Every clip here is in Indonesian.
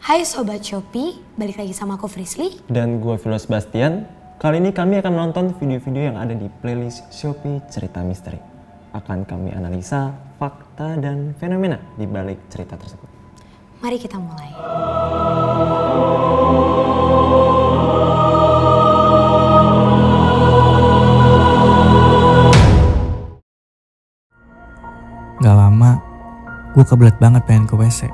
Hai Sobat Shopee, balik lagi sama aku Frisly. Dan gue Vilo Sebastian. Kali ini kami akan menonton video-video yang ada di playlist Shopee Cerita Misteri. Akan kami analisa fakta dan fenomena di balik cerita tersebut. Mari kita mulai. Gak lama, gue kebelet banget pengen ke WC.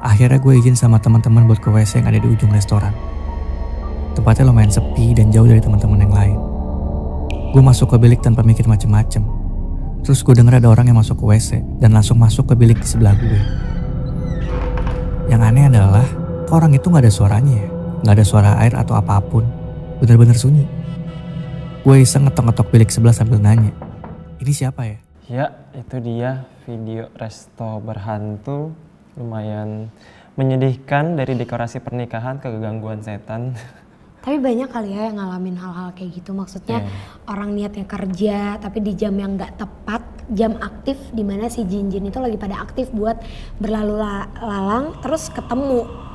Akhirnya gue izin sama teman-teman buat ke WC yang ada di ujung restoran. Tempatnya lumayan sepi dan jauh dari teman-teman yang lain. Gue masuk ke bilik tanpa mikir macem-macem. Terus gue denger ada orang yang masuk ke WC dan langsung masuk ke bilik di sebelah gue. Yang aneh adalah, kok orang itu gak ada suaranya ya? Gak ada suara air atau apapun. Bener-bener sunyi. Gue iseng ngetok-ngetok bilik sebelah sambil nanya, ini siapa ya? Ya, itu dia video resto berhantu. Lumayan menyedihkan, dari dekorasi pernikahan ke gangguan setan. Tapi banyak kali ya yang ngalamin hal-hal kayak gitu. Maksudnya orang niatnya kerja tapi di jam yang gak tepat, jam aktif dimana si jin-jin itu lagi pada aktif buat berlalu lalang terus ketemu.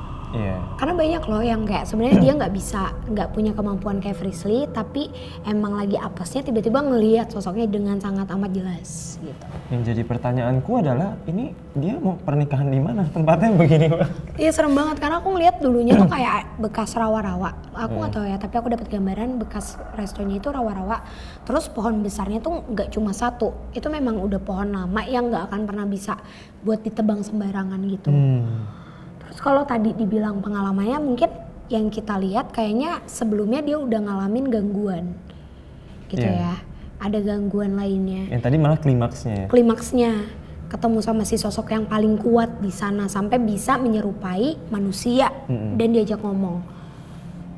Karena banyak loh yang kayak sebenarnya dia nggak punya kemampuan kayak Frisly, tapi emang lagi apesnya tiba-tiba ngelihat sosoknya dengan sangat amat jelas gitu. Yang jadi pertanyaanku adalah, ini dia mau pernikahan di mana? Tempatnya begini Pak? Iya serem banget, karena aku ngeliat dulunya tuh kayak bekas rawa-rawa. Aku nggak tahu ya, tapi aku dapat gambaran bekas restonya itu rawa-rawa. Terus pohon besarnya tuh nggak cuma satu, itu memang udah pohon lama yang nggak akan pernah bisa buat ditebang sembarangan gitu. Terus kalau tadi dibilang pengalamannya, mungkin yang kita lihat kayaknya sebelumnya dia udah ngalamin gangguan gitu ya. Ada gangguan lainnya. Yang tadi malah klimaksnya ya? Klimaksnya ketemu sama si sosok yang paling kuat di sana sampai bisa menyerupai manusia dan diajak ngomong.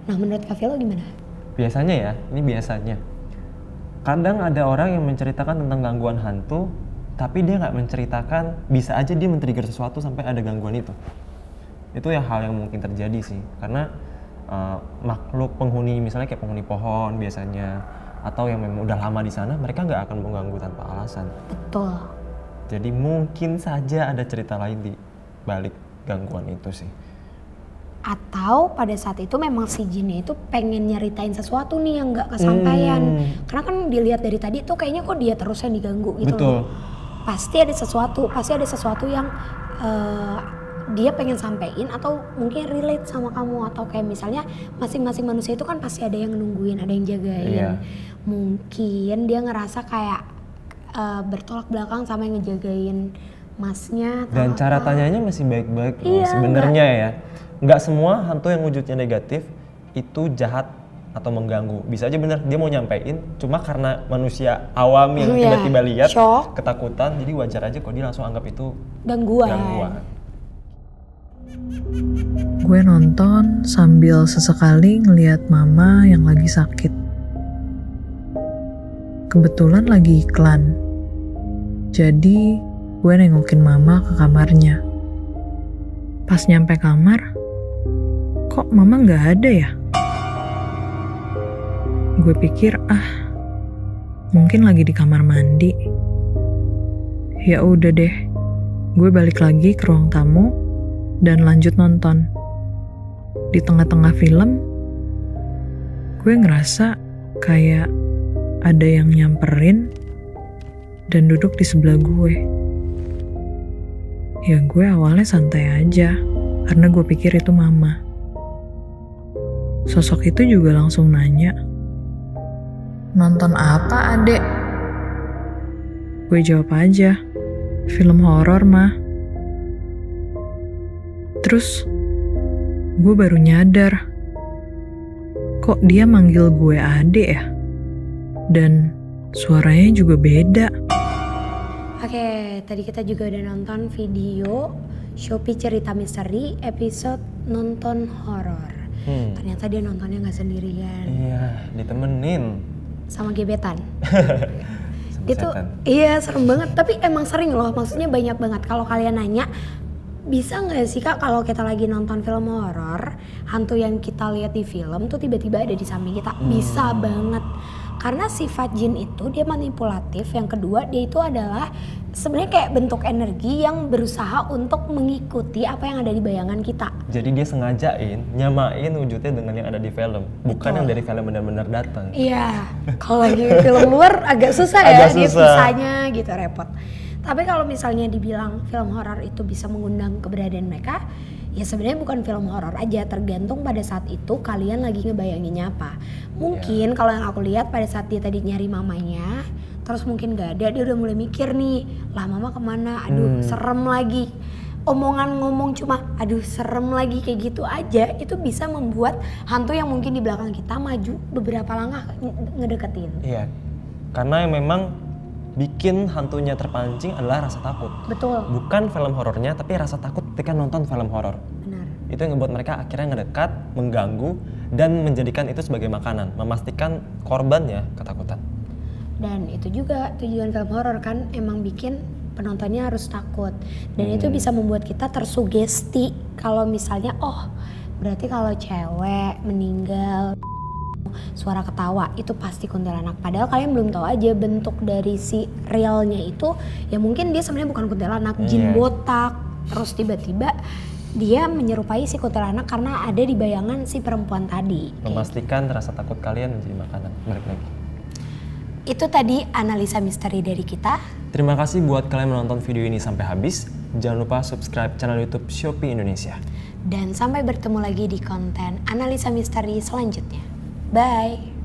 Nah menurut Kak Vilo gimana? Biasanya ya, ini biasanya. Kadang ada orang yang menceritakan tentang gangguan hantu, tapi dia nggak menceritakan, bisa aja dia men-trigger sesuatu sampai ada gangguan itu. Itu ya hal yang mungkin terjadi sih, karena makhluk penghuni, misalnya kayak penghuni pohon biasanya, atau yang memang udah lama di sana, mereka nggak akan mengganggu tanpa alasan. Betul. Jadi mungkin saja ada cerita lain di balik gangguan itu sih. Atau pada saat itu memang si jinnya itu pengen nyeritain sesuatu nih yang nggak kesampaian. Karena kan dilihat dari tadi tuh kayaknya kok dia terus yang diganggu gitu. Betul. Pasti ada sesuatu yang dia pengen sampein atau mungkin relate sama kamu, atau kayak misalnya masing-masing manusia itu kan pasti ada yang nungguin, ada yang jagain. Mungkin dia ngerasa kayak bertolak belakang sama yang ngejagain masnya. Dan cara tanyanya masih baik-baik loh sebenarnya ya. Nggak semua hantu yang wujudnya negatif itu jahat atau mengganggu. Bisa aja bener dia mau nyampein, cuma karena manusia awam yang tiba-tiba lihat ketakutan, jadi wajar aja kok dia langsung anggap itu gangguan. Gue nonton sambil sesekali ngeliat mama yang lagi sakit. Kebetulan lagi iklan. Jadi gue nengokin mama ke kamarnya. Pas nyampe kamar, kok mama gak ada ya? Gue pikir mungkin lagi di kamar mandi. Ya udah deh, gue balik lagi ke ruang tamu dan lanjut nonton. Di tengah-tengah film, gue ngerasa kayak ada yang nyamperin dan duduk di sebelah gue. Ya gue awalnya santai aja, karena gue pikir itu mama. Sosok itu juga langsung nanya, "Nonton apa, adek?" Gue jawab aja, "Film horor, mah." Terus gue baru nyadar, kok dia manggil gue adek ya? Dan suaranya juga beda. Oke, tadi kita juga udah nonton video Shopee Cerita Misteri episode nonton horor. Ternyata dia nontonnya nggak sendirian. Iya, ditemenin sama gebetan. Itu serem banget, tapi emang sering loh, maksudnya banyak banget. Kalau kalian nanya, bisa nggak sih Kak kalau kita lagi nonton film horor, hantu yang kita lihat di film tuh tiba-tiba ada di samping kita? Bisa banget. Karena sifat jin itu dia manipulatif, yang kedua dia itu adalah sebenarnya kayak bentuk energi yang berusaha untuk mengikuti apa yang ada di bayangan kita. Jadi dia sengajain nyamain wujudnya dengan yang ada di film, bukan Betul. yang dari film benar-benar datang. Iya, kalau lagi film luar agak susah ya, Agak dia susah. pisahnya gitu, repot. Tapi kalau misalnya dibilang film horor itu bisa mengundang keberadaan mereka, ya sebenarnya bukan film horor aja, tergantung pada saat itu kalian lagi ngebayanginnya apa. Mungkin kalau yang aku lihat pada saat dia tadi nyari mamanya, terus mungkin gak ada, dia udah mulai mikir nih, lah mama kemana, aduh serem lagi. Omongan ngomong cuma aduh serem lagi kayak gitu aja, itu bisa membuat hantu yang mungkin di belakang kita maju beberapa langkah ngedeketin. Iya, karena yang memang bikin hantunya terpancing adalah rasa takut. Betul, Bukan film horornya, tapi rasa takut ketika nonton film horor. benar. Itu yang ngebuat mereka akhirnya ngedekat, mengganggu, dan menjadikan itu sebagai makanan, memastikan korbannya ketakutan. Dan itu juga tujuan film horor kan, emang bikin penontonnya harus takut. Dan itu bisa membuat kita tersugesti kalau misalnya oh berarti kalau cewek meninggal suara ketawa itu pasti kuntilanak. Padahal kalian belum tahu aja bentuk dari si realnya itu, ya mungkin dia sebenarnya bukan kuntilanak, jin botak. Terus tiba-tiba dia menyerupai si kuntilanak karena ada di bayangan si perempuan tadi. Memastikan rasa takut kalian menjadi makanan. Balik lagi. Itu tadi analisa misteri dari kita. Terima kasih buat kalian menonton video ini sampai habis. Jangan lupa subscribe channel YouTube Shopee Indonesia. Dan sampai bertemu lagi di konten analisa misteri selanjutnya. Bye!